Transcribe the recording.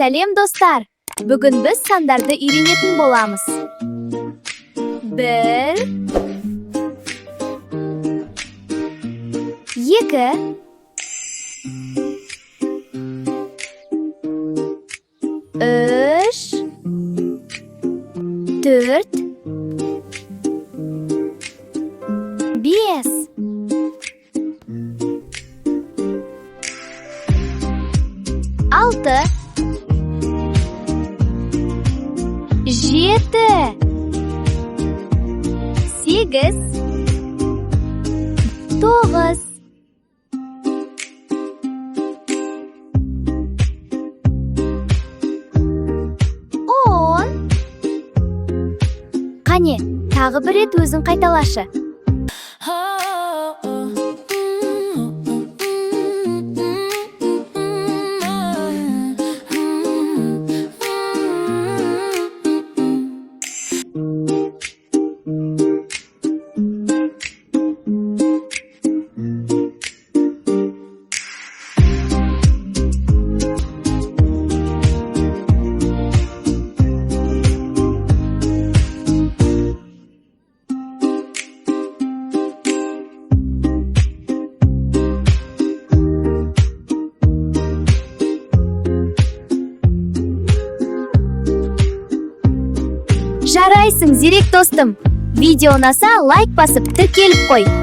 Сәлем достар! Бүгін біз сандарды үйренетін боламыз. 1 2 3 4 5 6 7 8 9 10 Қане, тағы бір рет өзің қайталашы. Жарайсың, зерек достым. Видео ұнаса лайк басып тіркеліп қой.